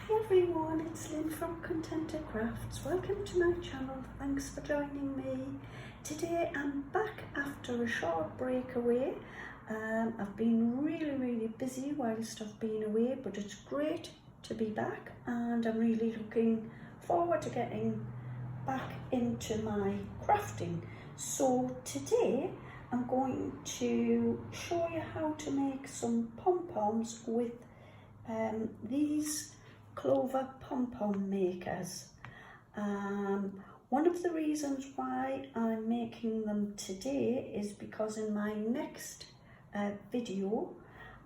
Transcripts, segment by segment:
Hi everyone, it's Lynn from Contented Crafts. Welcome to my channel. Thanks for joining me. Today I'm back after a short break away. I've been really busy whilst I've been away, but it's great to be back and I'm really looking forward to getting back into my crafting. So today I'm going to show you how to make some pom-poms with these clover pom-pom makers. One of the reasons why I'm making them today is because in my next video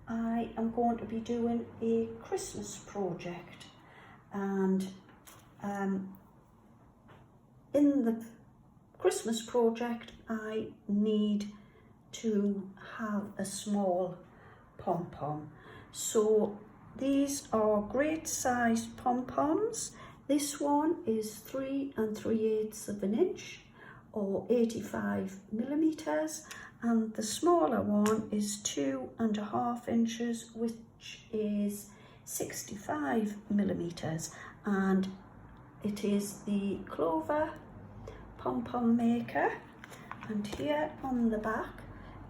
I am going to be doing a Christmas project, and in the Christmas project I need to have a small pom-pom. So these are great sized pom-poms. This one is 3 3/8 of an inch or 85 millimeters, and the smaller one is 2.5 inches, which is 65 millimeters, and it is the Clover pom-pom maker. And here on the back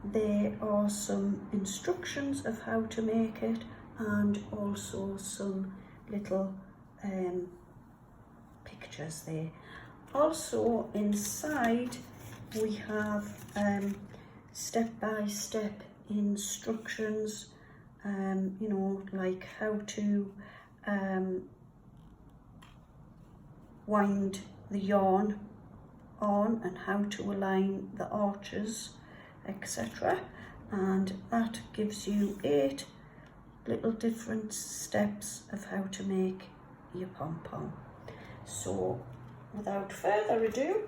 there are some instructions of how to make it, and also some little pictures there. Also inside we have step-by-step instructions, you know, like how to wind the yarn on and how to align the arches, etc. And that gives you 8 little different steps of how to make your pom-pom. So without further ado,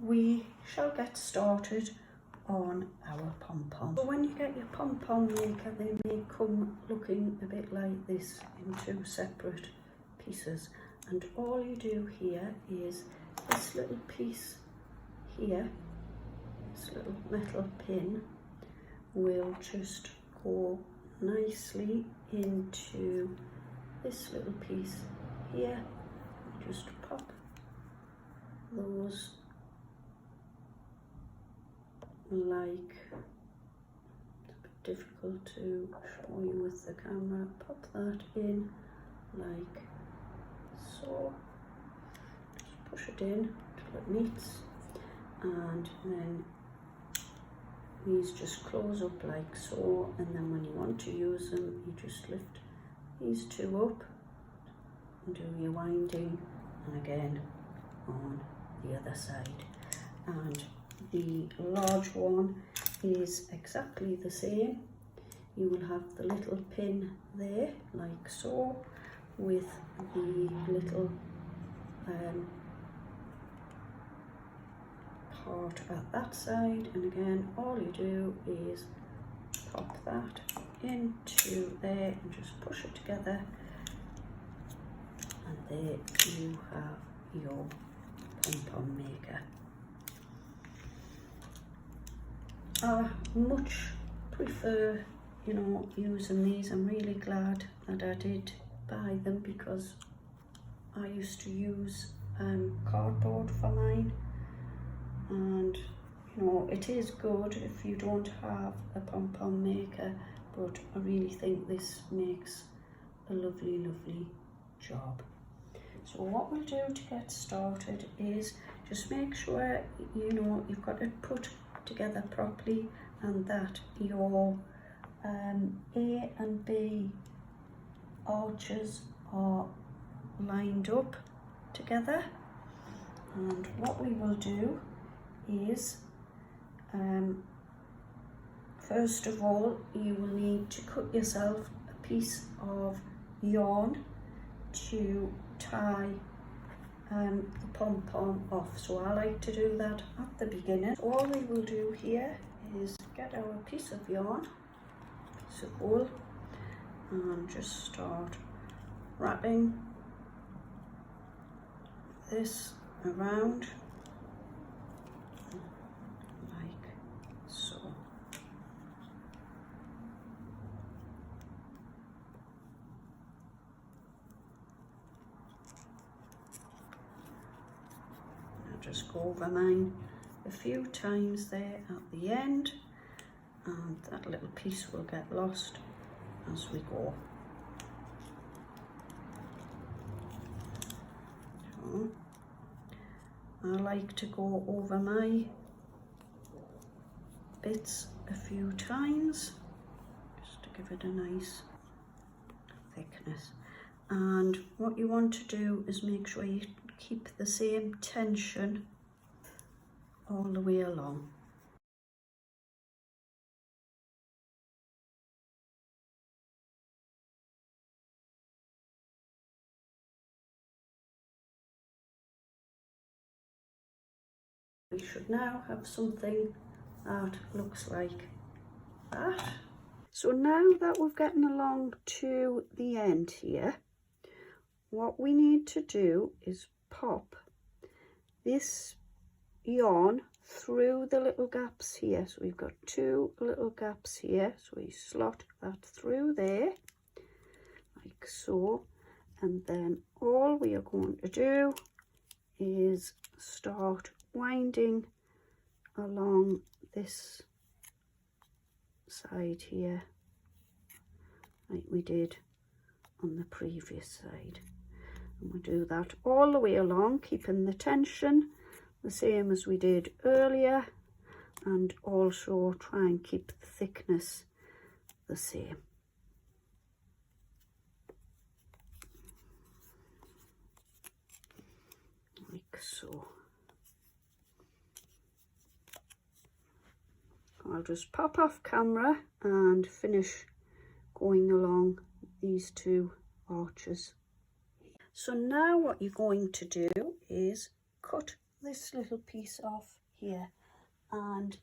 we shall get started on our pom-pom. So when you get your pom-pom maker, they may come looking a bit like this in 2 separate pieces, and all you do here is this little piece here, this little metal pin will just go nicely into this little piece here. Just pop those like, it's a bit difficult to show you with the camera, pop that in like so, just push it in till it meets, and then these just close up like so, and then when you want to use them you just lift these 2 up and do your winding, and again on the other side. And the large one is exactly the same. You will have the little pin there like so, with the little part at that side, and again all you do is pop that into there and just push it together, and there you have your pom-pom maker. I much prefer, you know, using these. I'm really glad that I did buy them, because I used to use cardboard for mine, and you know, it is good if you don't have a pom-pom maker, but I really think this makes a lovely job. So what we'll do to get started is just make sure, you know, you've got it put together properly, and that your A and B arches are lined up together. And what we will do is, first of all, you will need to cut yourself a piece of yarn to tie the pom-pom off. So I like to do that at the beginning. So all we will do here is get our piece of yarn, piece of wool, and just start wrapping this around like so. just go over mine a few times there at the end, and that little piece will get lost as we go. So I like to go over my bits a few times just to give it a nice thickness. And what you want to do is make sure you keep the same tension all the way along. We should now have something that looks like that. So now that we've gotten along to the end here, what we need to do is pop this yarn through the little gaps here. So we've got 2 little gaps here, so we slot that through there like so, and then all we are going to do is start winding along this side here like we did on the previous side, and we'll do that all the way along, keeping the tension the same as we did earlier, and also try and keep the thickness the same. Like so. I'll just pop off camera and finish going along these 2 arches. So now what you're going to do is cut this little piece off here, and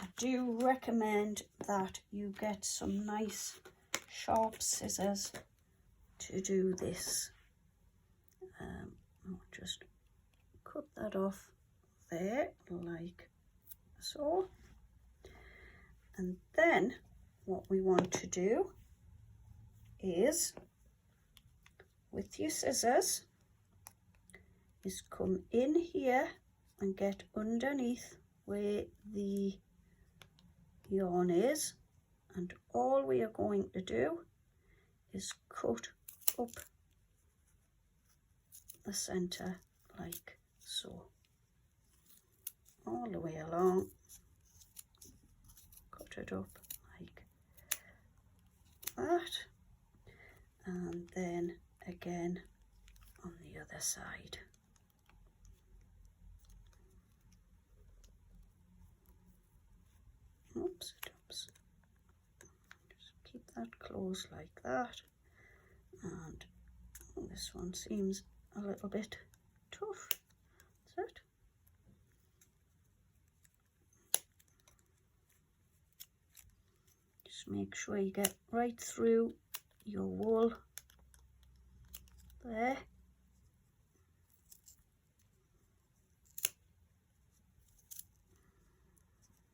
I do recommend that you get some nice sharp scissors to do this. I'll just cut that off there like so, and then what we want to do is, with your scissors, is come in here and get underneath where the yarn is, and all we are going to do is cut up the center like so, all the way along. Cut it up like that, and then again on the other side. Oops, oops. Just keep that closed like that, and this one seems a little bit tough. That's it. Just make sure you get right through your wool there.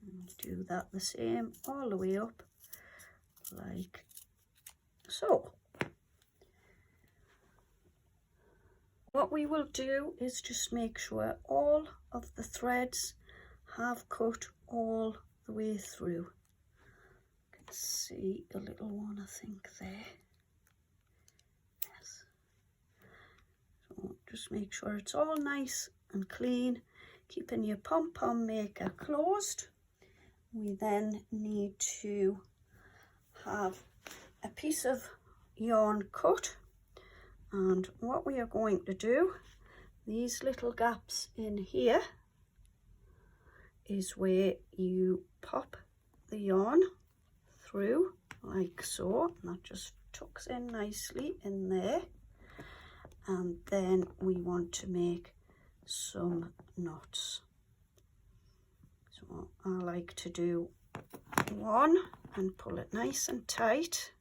And do that the same all the way up like so. What we will do is just make sure all of the threads have cut all the way through. You can see a little one, I think, there. Yes. So just make sure it's all nice and clean, keeping your pom-pom maker closed. We then need to have a piece of yarn cut, and what we are going to do, these little gaps in here is where you pop the yarn through like so, and that just tucks in nicely in there, and then we want to make some knots. So I like to do one and pull it nice and tight,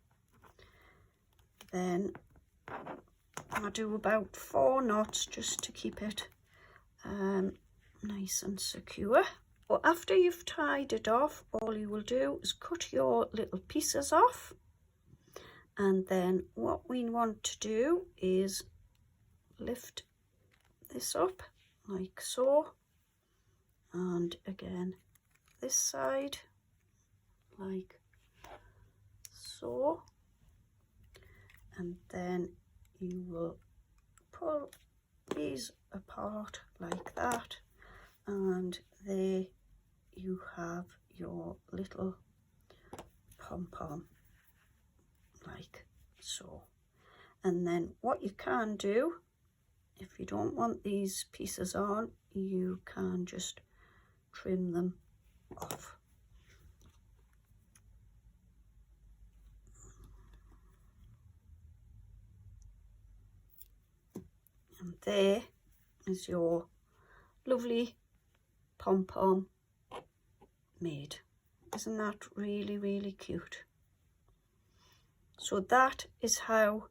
then I do about 4 knots just to keep it nice and secure. But after you've tied it off, all you will do is cut your little pieces off, and then what we want to do is lift this up like so, and again this side like so, and then you will pull these apart like that, and there you have your little pom-pom like so. And then what you can do, if you don't want these pieces on, you can just trim them off. And there is your lovely pom-pom made. Isn't that really, really cute? So that is how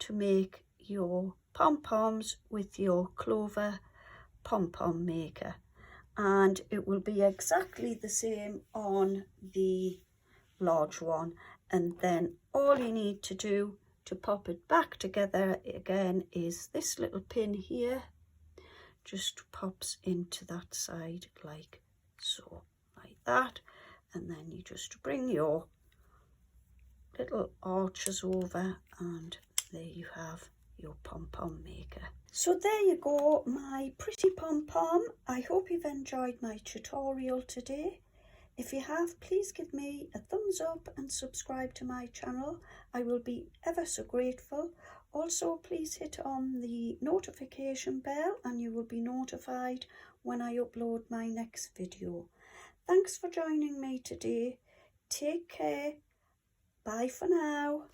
to make your pom-poms with your clover pom-pom maker, and it will be exactly the same on the large one. And then all you need to do to pop it back together again is this little pin here just pops into that side like so, like that, and then you just bring your little arches over, and there you have your pom-pom maker. So there you go, my pretty pom-pom. I hope you've enjoyed my tutorial today. If you have, please give me a thumbs up and subscribe to my channel. I will be ever so grateful. Also, please hit on the notification bell and you will be notified when I upload my next video. Thanks for joining me today. Take care. Bye for now.